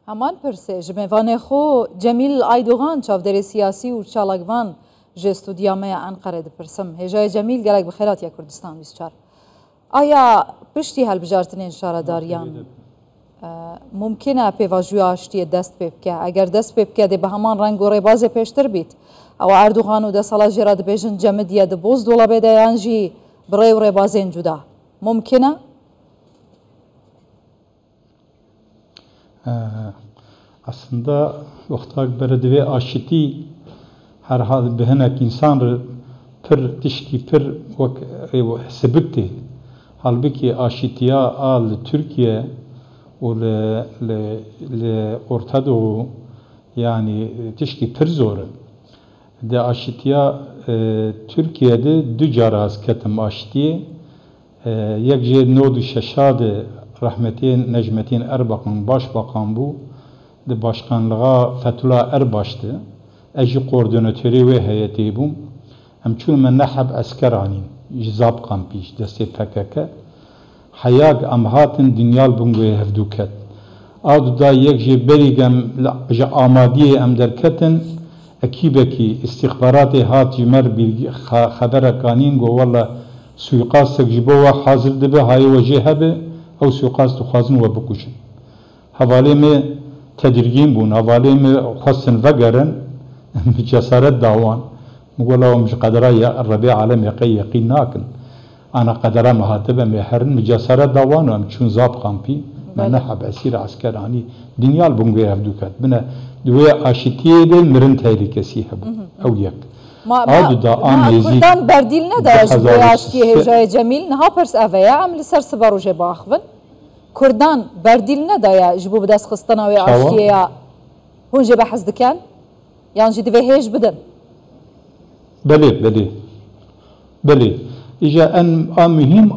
همان پرسه جمعوان خو جمیل آیدوغان چاودر سیاسی و چالگوان جستودیا می انقره دپرسم هجای جمیل گلک بخیرات یا کردستان 24 آیا پشتی هلبجارتن انشاره داریان ممکنه پیواجوی آشتی دست ببکه اگر دست ببکه ده به همان رنگ و ریباز پیشتر بیت او اردوغان و ده سالا جرا ده بیجن جمدیه ده بوز دولا بیده یانجی برای و ریبازین جدا ممکنه؟ aslında vaktak beredeve aşiti her hal behenek insan pir tişki pir sebikti halbuki aşitiya al Türkiye و Orta Doğu yani tişki pir zor de aşitiya Türkiye'de dücara asketim aşitiye yekce nodu şeşadı rahmetin Necmettin Erbakan başbakan bu de başkanlığa Fethullah Erbaş'tı. Eji koordinatörü ve heyeti bu. Hem çün men nehab askerani jizab kampiş deste PKK. Hayag amhatin dünyal bungoya hevduket. Adu da yekje berigem amadiye em derketin ekibeki istihbaratı hat cimer bilgi habere kanin go valla suikast jibo ve hazır dibe hayi ve cehebe او suikast xwazin we bikuşin. Hevalê me tedirgîn bûn, hevalê me xwestin vegerin bi cesaret dawan. Gola em ji qedera Rebê alem yaqîn nakin. Ana qedera me hatibe me herin bi cesaret dawan û em çûn zab kampî. Me nehab esîr askeranî dinyal bungoya hevdûket. Bine divê aşitiyê de mirin tehlikesî hebû. Ew yek. کردان بردیل نداشت بیاشتی هجای جمیل نه پرس اویا عمل سر سبارو جبا آخون کردان بردیل نداشت جبو بدست خستنا و آشتیه هون جبا حزد کن یعنی جدی به هیچ بدن بله ایجا ان مهم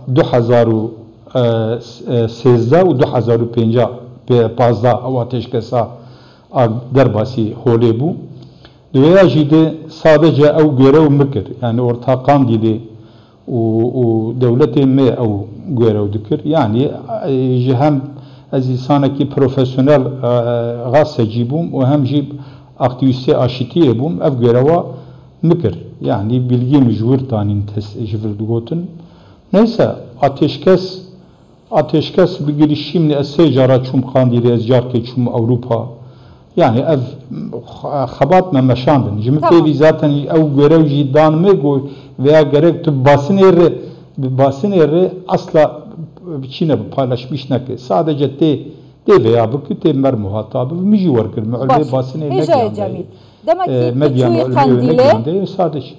2013 و 2015 او ateşkesa derbaسی هولی بو Dünya jide sadece ev görev mekir yani ortakan dili o devletin me ev görev dikir yani hem az insanaki profesyonel gazeteciyim o hem jib aktiviste aşitiyim ev göreva mekir yani bilgi mecbur tanin tescil dugotin neyse ateşkes bir girişimle escara çum kandili ezcar ki çum Avrupa yani ev xabat me meşandın. Cimri zaten ev görev ciddan mı veya gerek tüm basın eri asla Çin'e paylaşmış ne ki sadece de veya bu ki mer muhatabı mici var kır muhalif basın eri ne yani. Demek ki tüçüğü kandile sadece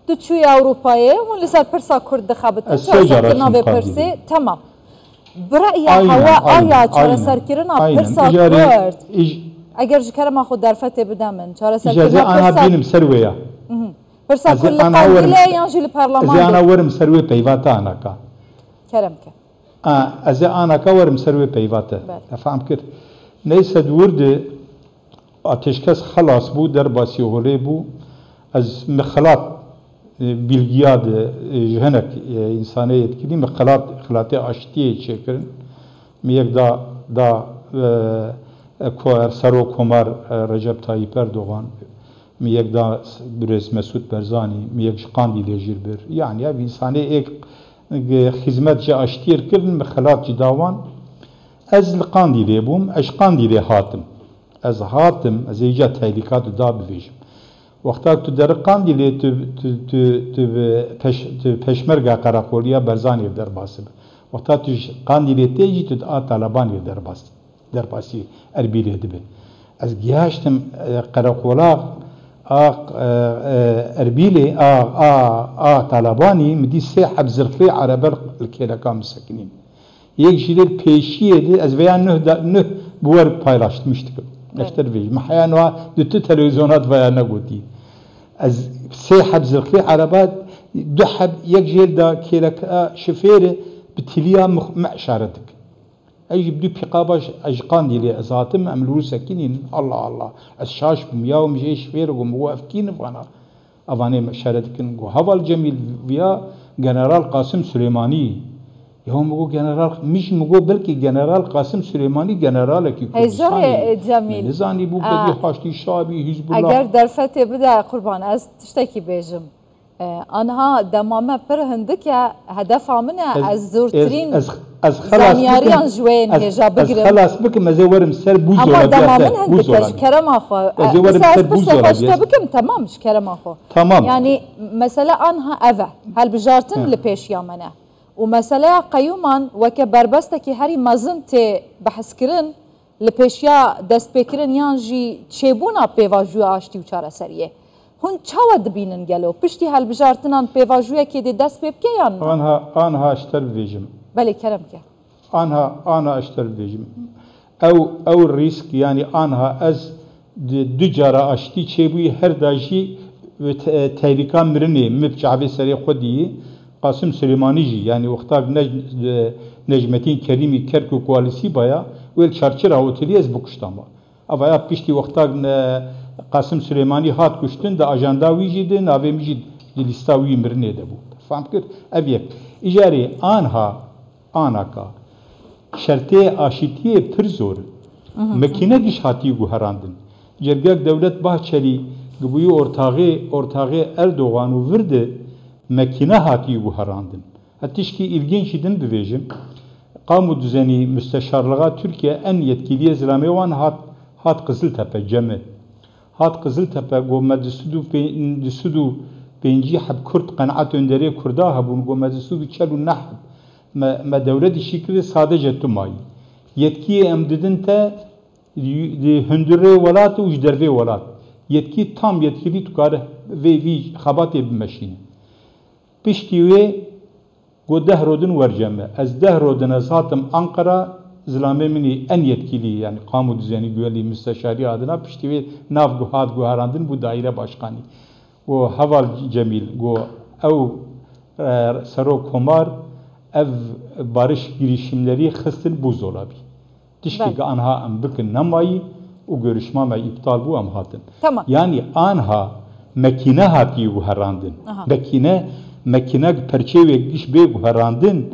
tüçüğü Avrupa'ya onu lisel persa kurd xabat çarşafına ve persi tamam. برأي هوا آیا چهار سرکرنا پرسا کرد اگر جکر ما خود در فتح بدامن چهار سرکرنا اجازه آنها بینم سرویا پرسا کل قندیله یا جل پارلمان اجازه آنها ورم سروی پیواتا آنها کا کرم که اجازه آنها کا ورم سروی پیواتا فهم کرد نیست ورد ateşkes خلاص bu derbasi hole bu az mekhalat bilgiyad jihanek insani etkili mekhalatı aştiye çekirin miyek da Saro Komar Recep Tayyip Erdoğan miyek da Brez Mesut Barzani miyek Kandili Jirbir yani ya insani ek hizmetçi aştiye kirin mekhalat davan az Kandili bum az Kandili hatim az hatim az iyice tehlikat da bivejim وقتا تو در قاندیلی تو پشمرگا قراقولیا برزانی در باسب وقتا تو قاندیلی تیجی تو طالبانی در باسی اربیلی دبی از گیاشتم قراقولا اربیلی طالبانی مدی سه حبز رفی عربر الکیلکا مسکنین یک جیل پیشیه دی از ویان نه بور paylaşmıştık. Nefter vej. Mahyanwa dü televizyonat veya ne goti. Az sehab zirqi arabat du hab yek jel da kelaka şoförü bitiliya ma'şaratik. Ej bdu piqaba ajqan dili azatım amlu sakinin Allah Allah. Az şaş bum ya mje şoför gum wafkin bana. Avane ma'şaratikin go haval cemil via General Qasım Süleymani یا مگو جنرال میش مگو بلکه جنرال قاسم سلیمانی جنرال کی هجای جمیل نزانی بو بدی خاشتی شابی حزب الله اگر در فتح بده قربان از تشتکی بیجم آنها دمامه پر هندکه هدف منه از زورترین زانیاریان جوین هجا بگیرم خلاص بکم از ورم سر بوزولا اما دمامن هندکه کرم آخو از ورم سر بوزولا بکم تمام کرم آخو تمام يعني مثلا آنها أذى هل بجارتن لبيش يامنه ومثلا قيوما وكبربستكي هري مازنت بحث كرن لبيشيا دست بكرن يانجي تشيبونا بيواجو آشتي وچارة سريه هون چاوا دبينن گلو پشتي هل بجارتنان بيواجويا كي دي دست بيبكي يان آنها اشتر بيجم بلي كرم كه آنها اشتر بيجم او الريسك يعني آنها از دو جارة آشتي چيبوي هر داجي تحریکان مرنه مبچعبه سری خودی قاسم سلیمانی جی یعنی وقتا نجمتین کریمی کرک و کوالیسی بایا ویل چارچر اوتلی از بکشتاما اویا پیشتی وقتا قاسم سلیمانی هات کشتن دا اجنداوی جی ده ناوی میجی لیستاوی مرنه ده بود فهم کرد اویک اجاره آنها کا شرطه آشیتی پر زور مکینه گیش هاتی گوهراندن جرگاک دولت باچلی گویی ortağı Erdoğan'ı verdi mekine hati bu harandın. Hatta ki ilginç idin bivejim. Kamu düzeni müsteşarlığa Türkiye en yetkili zilame olan hat Kızıltepe cemi. Hat Kızıltepe gomedi sudu penci hab Kürt kanaat önderi Kurda habun gomedi sudu çelu nahb ma devleti şekli sadece tumayı. Yetkiye emdidin te hündüre velat ujderve velat. Yetki tam yetkili tukar ve xabatê bimeşîne. Piştî wê got deh rodin werceme. Ez deh rodin ez hatim Ankara zilamê minî en yetkilî yani kamu düzeni güvelî müsteşarî adına piştî wê nav hat guharandin bu daire başkanî. Go Heval Cemîl go ew Serok Komar ev barış girişimleri xistin bu zolabî. Tiştî anha em bikin nemayî o görüşme iptal bu am hatın. Tamam. Yani anha mekine hati guharandın. Mekine perçeve giş be guharandın.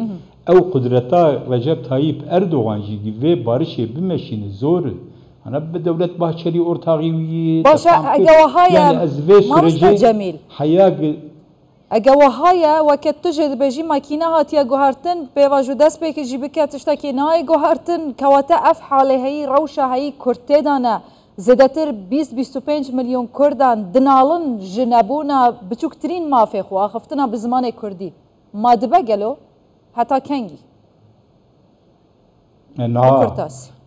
Ev kudreta Recep Tayyip Erdoğan gibi barışı bimeşini zor. Ana be devlet Bahçeli ortağı başa agawahaya Mustafa Cemil. Hayag agawahaya وقت تجد بجي ماكينه هاتيا جوهرتن بيواجو دس بك جيبك تشتكي ناي جوهرتن كواتا اف حاله هي روشه هي كرتدانا زدتر 20-25 مليون كردان دنالن جنبونا بچوكترين مافي خو اخفتنا بزمان كردي ما دبا قالو حتى كنجي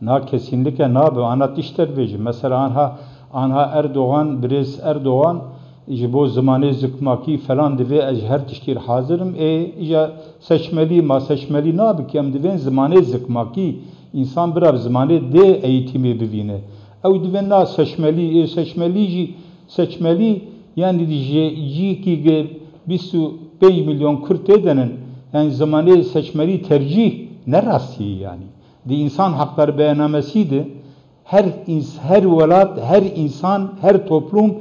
na kesinlikle na bu anlatışlar veji mesela anha Erdoğan Brez Erdoğan jibo zamanı zıkmaki falan diye her tiştir hazırım ya seçmeli ne abi ki em diven zamanı zıkmaki insan bir zamanı de eğitimi bivine ev diven na seçmeli yani ji ki 25 milyon Kürt edenin yani zamanı seçmeli tercih ne rasti yani di insan hakları beyannamesiydi her velat her insan her toplum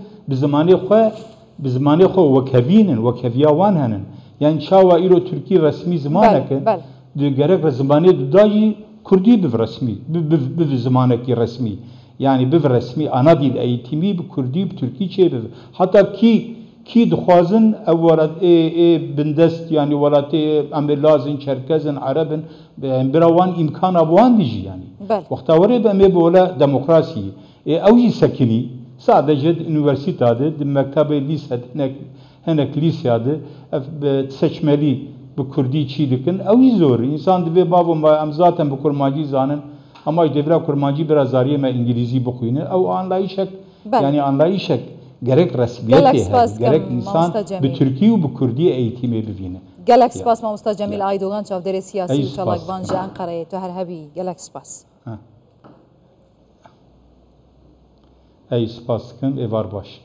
بزمانی خو وکوینن وکویاوان هنن یعنی شاوا ایرو ترکی رسمی زمانه که دیگرک زمانی دایی کردی به رسمی به زمانه کی رسمی یعنی به رسمی آنا دیل ایتیمی به کردی به ترکی چه به حتی کی دخوازن اولاد بندست یعنی ولات امرلازن چرکزن عربن براوان امکان ابوان دیجی یعنی وقتاوری به می بولا دموکراسی اوجی سکنی sadece üniversitede, mektebe lise, henek lisede seçmeli bu Kürdi çiğlikin. Evi zor. İnsan diye babam zaten bu kurmancı zanın ama devre kurmancı biraz zariye me İngilizce bakıyını. Ev anlayışak yani anlayışak gerek resmiyeti gerek insan bu Türkiye bu Kürdi eğitimi bivine. Gelek spas Mustafa Cemil Aydoğan çavderi siyasi uçalakvan Ankara'ya to her hebi gelek spas. Ey spas kim evar baş.